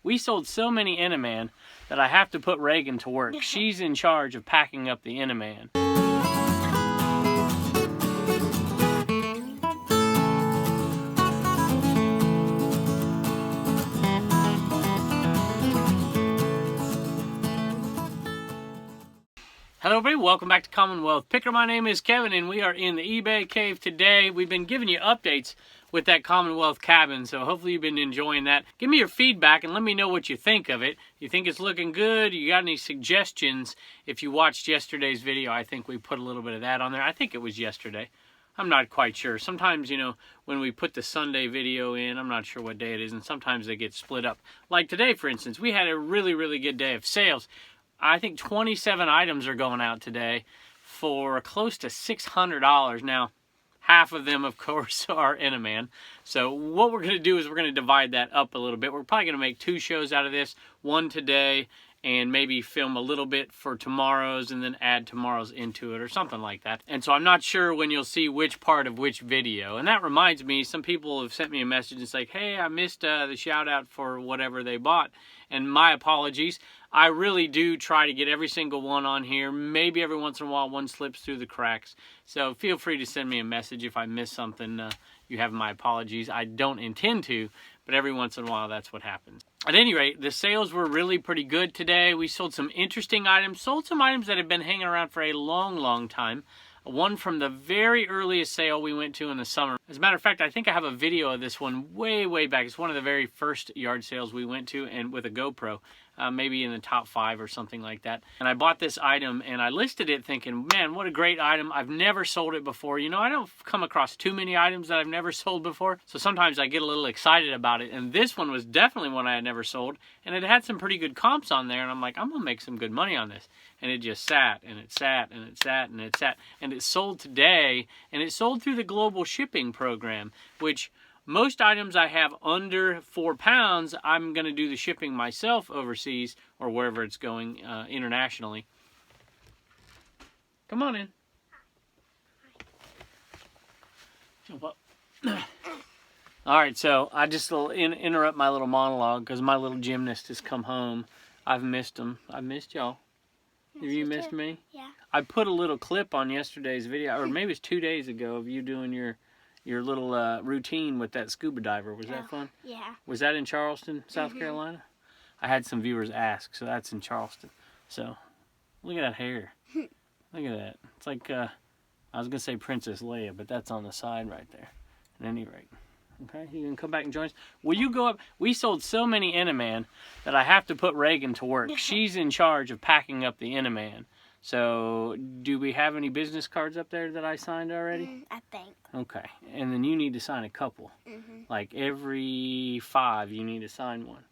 We sold so many Eneman that I have to put Reagan to work. She's in charge of packing up the Eneman. Hello everybody, welcome back to Commonwealth Picker. My name is Kevin and we are in the eBay cave today. We've been giving you updates with that Commonwealth cabin, so hopefully you've been enjoying that. Give me your feedback and let me know what you think of it. You think it's looking good? You got any suggestions? If you watched yesterday's video, I think we put a little bit of that on there. I think it was yesterday. I'm not quite sure. Sometimes, you know, when we put the Sunday video in, I'm not sure what day it is, and sometimes they get split up. Like today, for instance, we had a really good day of sales. I think 27 items are going out today for close to $600. Now, half of them, of course, are Eneman. So what we're going to do is we're going to divide that up a little bit. We're probably going to make 2 shows out of this. One today and maybe film a little bit for tomorrow's and then add tomorrow's into it or something like that. And so I'm not sure when you'll see which part of which video. And that reminds me, some people have sent me a message and say, hey, I missed the shout out for whatever they bought. And my apologies. I really do try to get every single one on here. Maybe every once in a while one slips through the cracks. So feel free to send me a message if I miss something. You have my apologies. I don't intend to, but every once in a while that's what happens. At any rate, the sales were really pretty good today. We sold some interesting items, sold some items that have been hanging around for a long time. One from the very earliest sale we went to in the summer. As a matter of fact, I think I have a video of this one way back. It's one of the very first yard sales we went to, and with a GoPro. Maybe in the top 5 or something like that. And I bought this item and I listed it thinking, man, what a great item. I've never sold it before. You know, I don't come across too many items that I've never sold before. So sometimes I get a little excited about it. And this one was definitely one I had never sold. And it had some pretty good comps on there. And I'm like, I'm going to make some good money on this. And it just sat and it sat and it sat and it sat. And it sold today. And it sold through the global shipping program, which most items I have under 4 pounds, I'm going to do the shipping myself overseas or wherever it's going internationally. Come on in. Jump up. All right, so I just will interrupt my little monologue because my little gymnast has come home. I've missed him. I've missed y'all. Have you missed me? Yeah. I put a little clip on yesterday's video, or maybe it's 2 days ago, of you doing your little routine with that scuba diver. Was that fun? Yeah. Was that in Charleston, South Carolina? I had some viewers ask, so that's in Charleston. So, look at that hair. Look at that. It's like, I was going to say Princess Leia, but that's on the side right there. At any rate. Okay, you can come back and join us. Will you go up? We sold so many Eneman that I have to put Reagan to work. She's in charge of packing up the Eneman. So, do we have any business cards up there that I signed already? I think. Okay, and then you need to sign a couple. Like every 5, you need to sign one.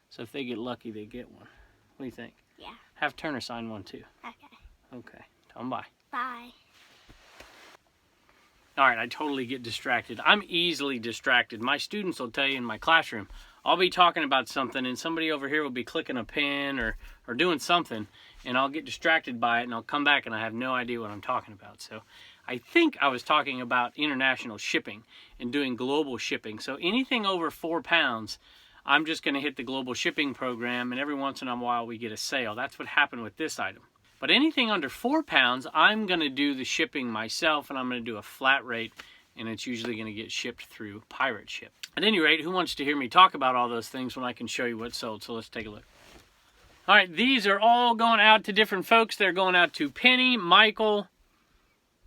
So if they get lucky, they get one. What do you think? Yeah. Have Turner sign one too. Okay. Okay, tell them bye. Bye. All right, I totally get distracted. I'm easily distracted. My students will tell you in my classroom, I'll be talking about something and somebody over here will be clicking a pen or doing something, and I'll get distracted by it and I'll come back and I have no idea what I'm talking about. So I think I was talking about international shipping and doing global shipping. So anything over 4 pounds, I'm just going to hit the global shipping program, and every once in a while we get a sale. That's what happened with this item. But anything under 4 pounds, I'm going to do the shipping myself, and I'm going to do a flat rate, and it's usually going to get shipped through Pirate Ship. At any rate, who wants to hear me talk about all those things when I can show you what's sold? So let's take a look. All right, these are all going out to different folks. They're going out to Penny, Michael,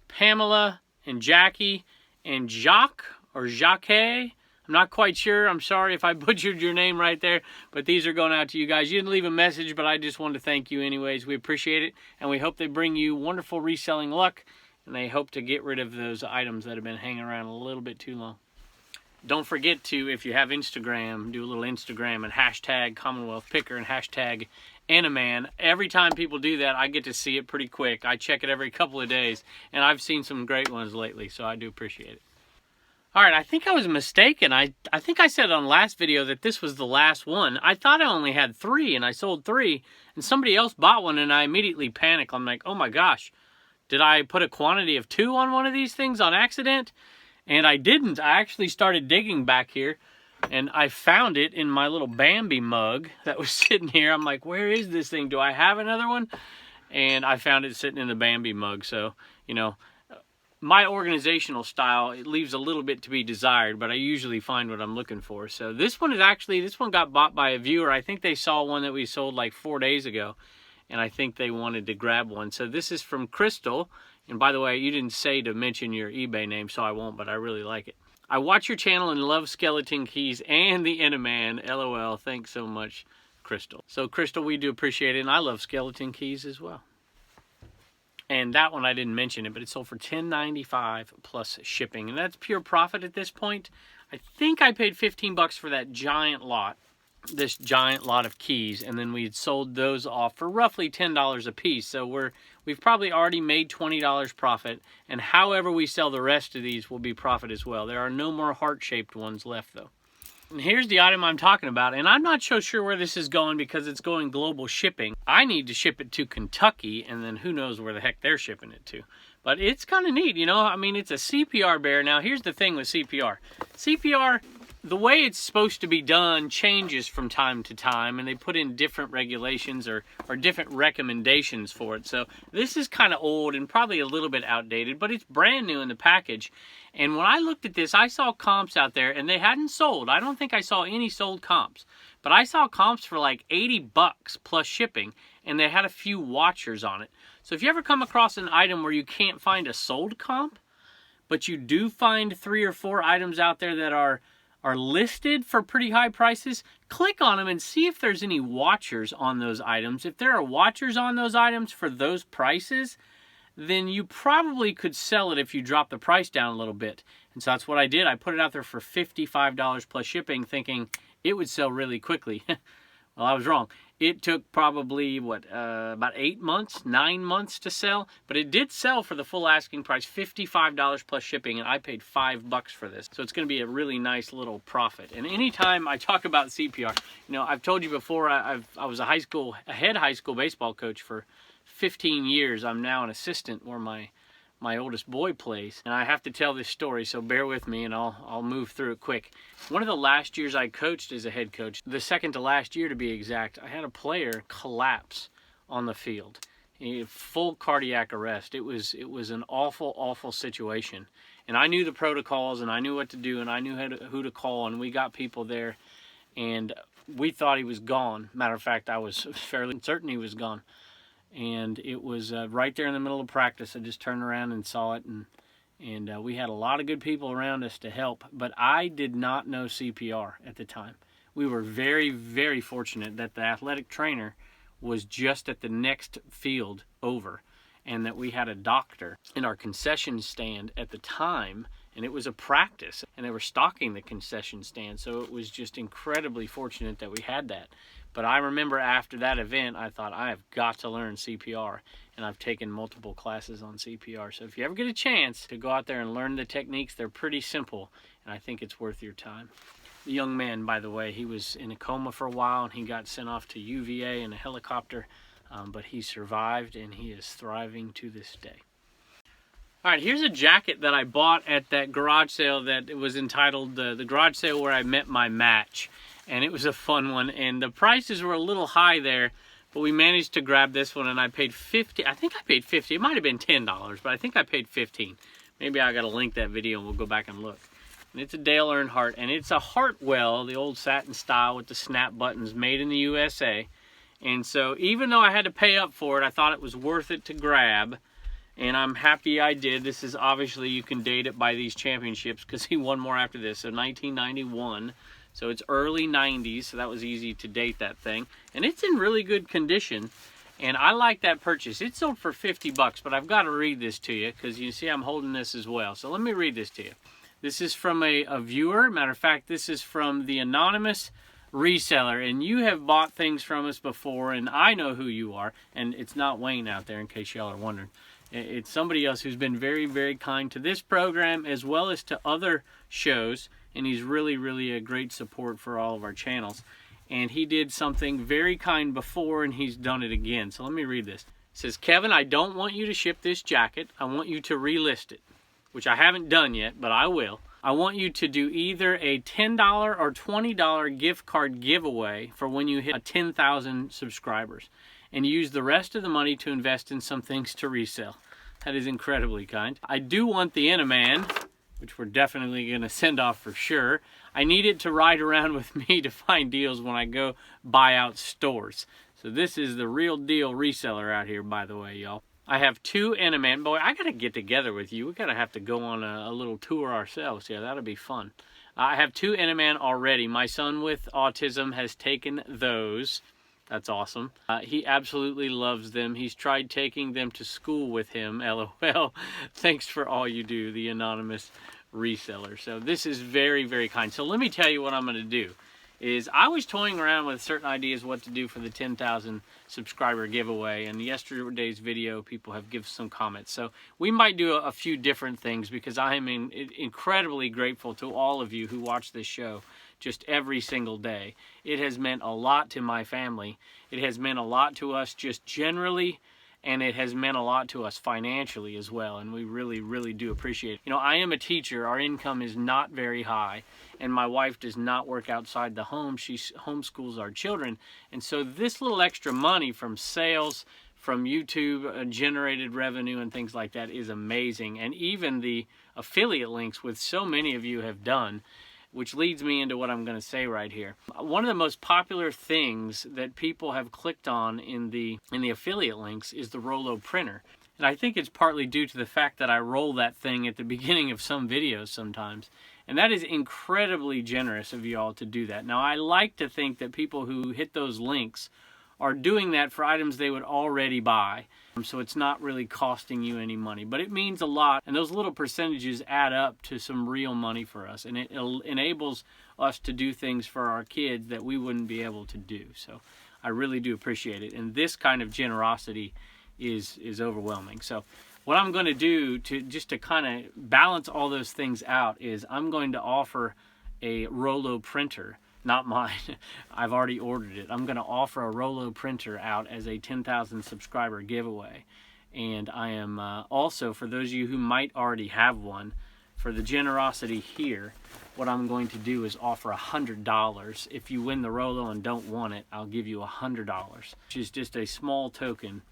Pamela, and Jackie, and Jacques, or Jacques. I'm not quite sure. I'm sorry if I butchered your name right there, but these are going out to you guys. You didn't leave a message, but I just wanted to thank you anyways. We appreciate it, and we hope they bring you wonderful reselling luck, and they hope to get rid of those items that have been hanging around a little bit too long. Don't forget to, if you have Instagram, do a little Instagram and hashtag Commonwealth Picker and hashtag Eneman. Every time people do that, I get to see it pretty quick. I check it every couple of days, and I've seen some great ones lately, so I do appreciate it. All right, I think I was mistaken. I think I said on last video that this was the last one. I thought I only had 3, and I sold 3, and somebody else bought one, and I immediately panicked. I'm like, oh my gosh, did I put a quantity of 2 on one of these things on accident? And I didn't. I actually started digging back here. And I found it in my little Bambi mug that was sitting here. I'm like, where is this thing? Do I have another one? And I found it sitting in the Bambi mug. So, you know, my organizational style, it leaves a little bit to be desired, but I usually find what I'm looking for. So this one got bought by a viewer. I think they saw one that we sold like 4 days ago, and I think they wanted to grab one. So this is from Crystal. And by the way, you didn't say to mention your eBay name, so I won't, but I really like it. I watch your channel and love skeleton keys and the Eneman. LOL. Thanks so much, Crystal. So Crystal, we do appreciate it, and I love skeleton keys as well. And that one I didn't mention it, but it sold for $10.95 plus shipping, and that's pure profit at this point. I think I paid 15 bucks for that giant lot, this giant lot of keys, and then we had sold those off for roughly $10 a piece. So we've probably already made $20 profit, and however we sell the rest of these will be profit as well. There are no more heart-shaped ones left though. And here's the item I'm talking about, and I'm not so sure where this is going because it's going global shipping. I need to ship it to Kentucky, and then who knows where the heck they're shipping it to. But it's kind of neat, you know. I mean, it's a CPR Bear. Now, here's the thing with CPR. CPR, the way it's supposed to be done changes from time to time, and they put in different regulations or different recommendations for it. So this is kind of old and probably a little bit outdated, but it's brand new in the package. And when I looked at this, I saw comps out there, and they hadn't sold. I don't think I saw any sold comps, but I saw comps for like 80 bucks plus shipping, and they had a few watchers on it. So if you ever come across an item where you can't find a sold comp, but you do find 3 or 4 items out there that are listed for pretty high prices, click on them and see if there's any watchers on those items. If there are watchers on those items for those prices, then you probably could sell it if you drop the price down a little bit. And so that's what I did. I put it out there for $55 plus shipping, thinking it would sell really quickly. Well, I was wrong. It took probably, about 8 months, 9 months to sell, but it did sell for the full asking price, $55 plus shipping, and I paid $5 for this. So it's going to be a really nice little profit. And anytime I talk about CPR, you know, I've told you before, I was a head high school baseball coach for 15 years. I'm now an assistant where my oldest boy plays, and I have to tell this story, so bear with me and I'll move through it quick. One of the last years I coached as a head coach, the second to last year to be exact, I had a player collapse on the field. Full cardiac arrest. It was an awful situation, and I knew the protocols and I knew what to do and I knew who to call, and we got people there, and we thought he was gone. Matter of fact, I was fairly certain he was gone. And it was right there in the middle of practice. I just turned around and saw it, and we had a lot of good people around us to help, but I did not know CPR at the time. We were very, very fortunate that the athletic trainer was just at the next field over, and that we had a doctor in our concession stand at the time, and it was a practice, and they were stocking the concession stand, so it was just incredibly fortunate that we had that. But I remember after that event, I thought, I have got to learn CPR, and I've taken multiple classes on CPR. So if you ever get a chance to go out there and learn the techniques, they're pretty simple, and I think it's worth your time. The young man, by the way, he was in a coma for a while, and he got sent off to UVA in a helicopter, but he survived, and he is thriving to this day. All right, here's a jacket that I bought at that garage sale that it was entitled the garage sale where I met my match. And it was a fun one, and the prices were a little high there, but we managed to grab this one, and I paid $50. I think I paid $50. It might have been $10, but I think I paid $15. Maybe I got to link that video and we'll go back and look. And it's a Dale Earnhardt, and it's a Hartwell, the old satin style with the snap buttons, made in the USA. And so even though I had to pay up for it, I thought it was worth it to grab, and I'm happy I did. This is obviously, you can date it by these championships because he won more after this, so 1991. So it's early 90s, so that was easy to date that thing. And it's in really good condition, and I like that purchase. It sold for 50 bucks, but I've got to read this to you because you see I'm holding this as well. So let me read this to you. This is from a viewer. Matter of fact, this is from the anonymous reseller, and you have bought things from us before, and I know who you are, and it's not Wayne out there in case y'all are wondering. It's somebody else who's been very, very kind to this program as well as to other shows, and he's really, really a great support for all of our channels. And he did something very kind before, and he's done it again. So let me read this. It says, Kevin, I don't want you to ship this jacket. I want you to relist it, which I haven't done yet, but I will. I want you to do either a $10 or $20 gift card giveaway for when you hit 10,000 subscribers, and use the rest of the money to invest in some things to resell. That is incredibly kind. I do want the Eneman, which we're definitely going to send off for sure. I need it to ride around with me to find deals when I go buy out stores. So this is the real deal reseller out here, by the way, y'all. I have 2 Eneman. Boy, I got to get together with you. We got to have to go on a little tour ourselves. Yeah, that'll be fun. I have 2 Eneman already. My son with autism has taken those. That's awesome. He absolutely loves them. He's tried taking them to school with him, LOL. Thanks for all you do, the anonymous reseller. So this is very, very kind. So let me tell you what I'm going to do. I was toying around with certain ideas what to do for the 10,000 subscriber giveaway, and yesterday's video people have given some comments. So we might do a few different things, because I am incredibly grateful to all of you who watch this show just every single day. It has meant a lot to my family. It has meant a lot to us just generally, and it has meant a lot to us financially as well, and we really, really do appreciate it. You know, I am a teacher. Our income is not very high, and my wife does not work outside the home. She homeschools our children, and so this little extra money from sales, from YouTube generated revenue and things like that is amazing, and even the affiliate links, with so many of you have done, which leads me into what I'm going to say right here. One of the most popular things that people have clicked on in the affiliate links is the Rollo printer. And I think it's partly due to the fact that I roll that thing at the beginning of some videos sometimes. And that is incredibly generous of you all to do that. Now, I like to think that people who hit those links are doing that for items they would already buy. So it's not really costing you any money, but it means a lot, and those little percentages add up to some real money for us, and it enables us to do things for our kids that we wouldn't be able to do. So I really do appreciate it, and this kind of generosity is overwhelming. So what I'm going to do to kind of balance all those things out is I'm going to offer a Rollo printer. Not mine. I've already ordered it. I'm going to offer a Rollo printer out as a 10,000 subscriber giveaway. And I am also, for those of you who might already have one, for the generosity here, what I'm going to do is offer $100. If you win the Rollo and don't want it, I'll give you $100, which is just a small token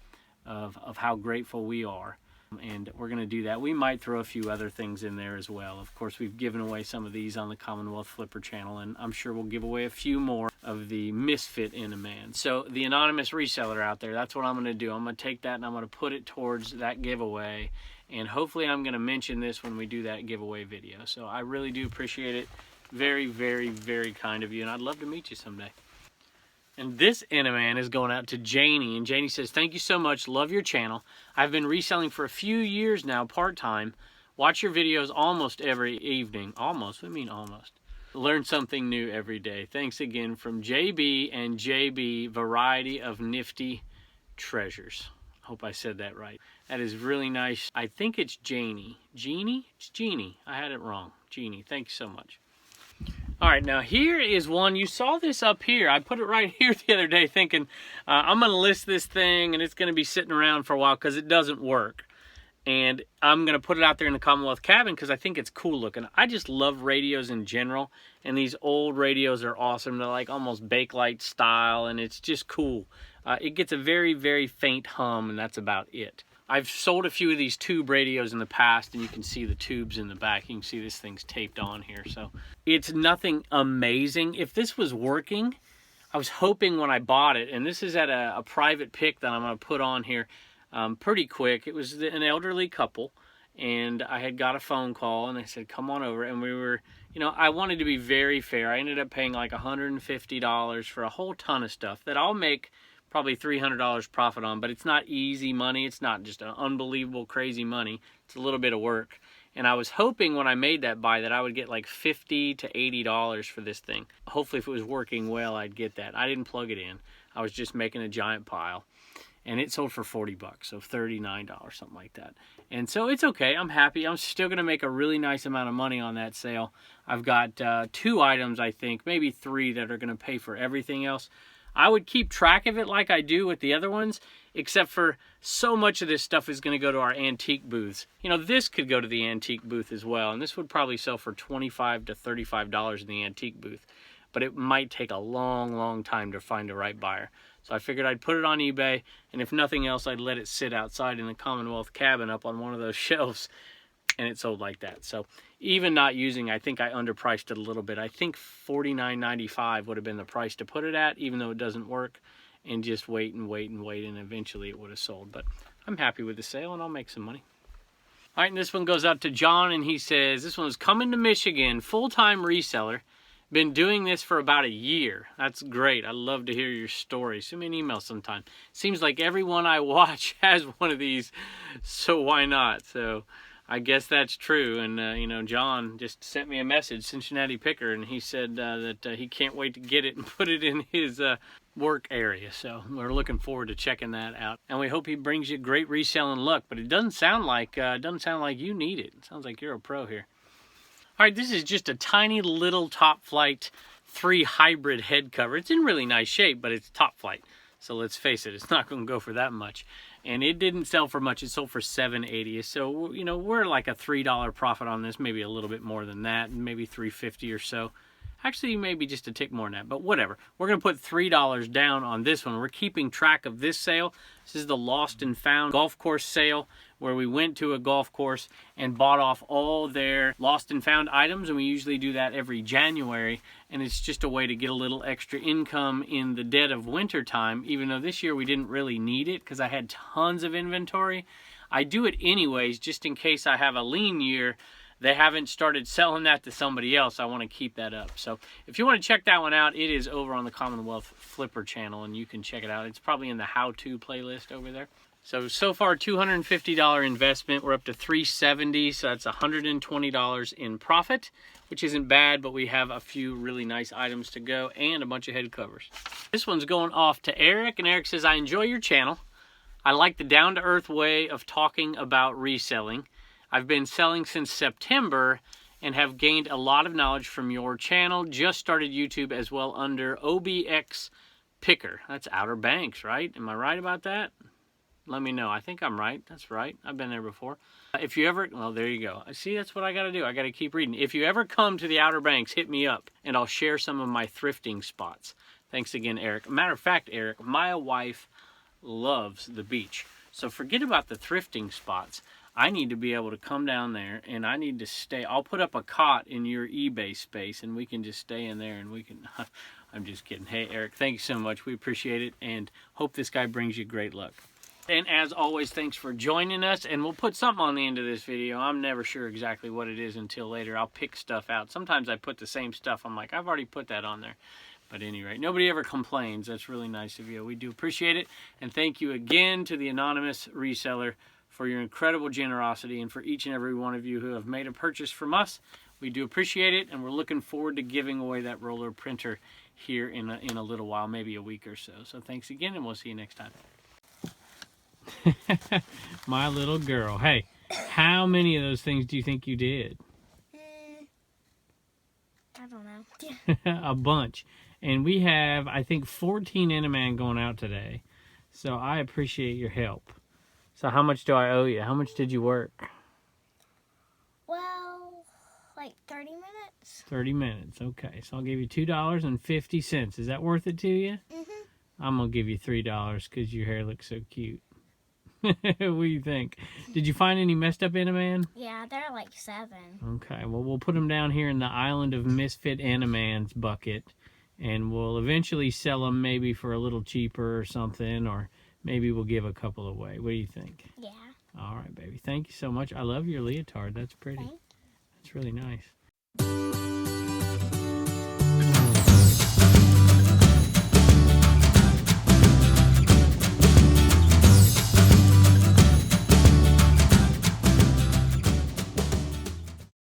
of how grateful we are. And we're going to do that. We might throw a few other things in there as well. Of course, we've given away some of these on the Commonwealth Flipper channel, and I'm sure we'll give away a few more of the Misfit Eneman. So the anonymous reseller out there, that's what I'm going to do. I'm going to take that and I'm going to put it towards that giveaway, and hopefully I'm going to mention this when we do that giveaway video. So I really do appreciate it. Very, very, very kind of you, and I'd love to meet you someday. And this Eneman is going out to Janie. And Janie says, thank you so much. Love your channel. I've been reselling for a few years now, part-time. Watch your videos almost every evening. Almost? What do you mean almost? Learn something new every day. Thanks again from JB and JB, Variety of Nifty Treasures. Hope I said that right. That is really nice. I think it's Janie. Jeannie? It's Jeannie. I had it wrong. Jeannie, thank you so much. All right, now here is one. You saw this up here. I put it right here the other day thinking, I'm going to list this thing and it's going to be sitting around for a while because it doesn't work. And I'm going to put it out there in the Commonwealth cabin because I think it's cool looking. I just love radios in general, and these old radios are awesome. They're like almost Bakelite style, and it's just cool. It gets a very, very faint hum, and that's about it. I've sold a few of these tube radios in the past, and you can see the tubes in the back. You can see this thing's taped on here. So it's nothing amazing. If this was working, I was hoping when I bought it, and this is at a private pick that I'm going to put on here pretty quick. It was an elderly couple, and I had got a phone call, and they said, come on over. And we were, you know, I wanted to be very fair. I ended up paying like $150 for a whole ton of stuff that I'll make probably $300 profit on, but it's not easy money. It's not just an unbelievable crazy money. It's a little bit of work. And I was hoping when I made that buy that I would get like $50 to $80 for this thing. Hopefully if it was working well, I'd get that. I didn't plug it in. I was just making a giant pile. And it sold for 40 bucks, so $39, something like that. And so it's okay. I'm happy. I'm still going to make a really nice amount of money on that sale. I've got 2 items, I think, maybe 3 that are going to pay for everything else. I would keep track of it like I do with the other ones, except for so much of this stuff is going to go to our antique booths. You know, this could go to the antique booth as well, and this would probably sell for $25 to $35 in the antique booth, but it might take a long, long time to find the right buyer. So I figured I'd put it on eBay, and if nothing else, I'd let it sit outside in the Commonwealth cabin up on one of those shelves, and it sold like that. So even not using, I think I underpriced it a little bit. I think $49.95 would have been the price to put it at, even though it doesn't work, and just wait and wait and wait, and eventually it would have sold. But I'm happy with the sale, and I'll make some money. All right, and this one goes out to John, and he says, this one is coming to Michigan, full-time reseller. Been doing this for about a year. That's great. I love to hear your story. Send me an email sometime. Seems like everyone I watch has one of these, so why not? So I guess that's true. And, you know, John just sent me a message, Cincinnati Picker, and he said that he can't wait to get it and put it in his work area. So we're looking forward to checking that out. And we hope he brings you great reselling luck. But it doesn't sound like you need it. It sounds like you're a pro here. All right, this is just a tiny little Topflight 3 hybrid head cover. It's in really nice shape, but it's Topflight. So let's face it, it's not going to go for that much. And it didn't sell for much. It sold for $7.80. So, you know, we're like a $3 profit on this, maybe a little bit more than that, maybe $3.50 or so. Actually, maybe just a tick more than that, but whatever. We're going to put $3 down on this one. We're keeping track of this sale. This is the Lost and Found golf course sale, where we went to a golf course and bought off all their lost and found items, and we usually do that every January, and it's just a way to get a little extra income in the dead of winter time, even though this year we didn't really need it because I had tons of inventory. I do it anyways, just in case I have a lean year. They haven't started selling that to somebody else. I want to keep that up. So if you want to check that one out, it is over on the Commonwealth Flipper channel, and you can check it out. It's probably in the how-to playlist over there. So far, $250 investment. We're up to $370, so that's $120 in profit, which isn't bad, but we have a few really nice items to go and a bunch of head covers. This one's going off to Eric, and Eric says, I enjoy your channel. I like the down-to-earth way of talking about reselling. I've been selling since September and have gained a lot of knowledge from your channel. Just started YouTube as well under OBX Picker. That's Outer Banks, right? Am I right about that? Let me know. I think I'm right. That's right. I've been there before. If you ever, well, there you go. See, that's what I got to do. I got to keep reading. If you ever come to the Outer Banks, hit me up, and I'll share some of my thrifting spots. Thanks again, Eric. Matter of fact, Eric, my wife loves the beach. So forget about the thrifting spots. I need to be able to come down there, and I need to stay. I'll put up a cot in your eBay space, and we can just stay in there, and we can... I'm just kidding. Hey, Eric, thank you so much. We appreciate it, and hope this guy brings you great luck. And as always, thanks for joining us, and we'll put something on the end of this video. I'm never sure exactly what it is until later. I'll pick stuff out. Sometimes I put the same stuff. I'm like, I've already put that on there. But anyway, nobody ever complains. That's really nice of you. We do appreciate it, and thank you again to the anonymous reseller for your incredible generosity, and for each and every one of you who have made a purchase from us. We do appreciate it, and we're looking forward to giving away that Rollo printer here in a little while, maybe a week or so. So thanks again, and we'll see you next time. My little girl. Hey, how many of those things do you think you did? I don't know. A bunch. And we have, I think, 14 Eneman going out today. So I appreciate your help. So how much do I owe you? How much did you work? Well, like 30 minutes. 30 minutes. Okay. So I'll give you $2.50. Is that worth it to you? Mm-hmm. I'm going to give you $3 because your hair looks so cute. What do you think? Did you find any messed up Eneman? Yeah, they're like 7. Okay. Well, we'll put them down here in the Island of Misfit Enemans bucket. And we'll eventually sell them maybe for a little cheaper or something. Or maybe we'll give a couple away. What do you think? Yeah. All right, baby. Thank you so much. I love your leotard. That's pretty. Thanks. That's really nice.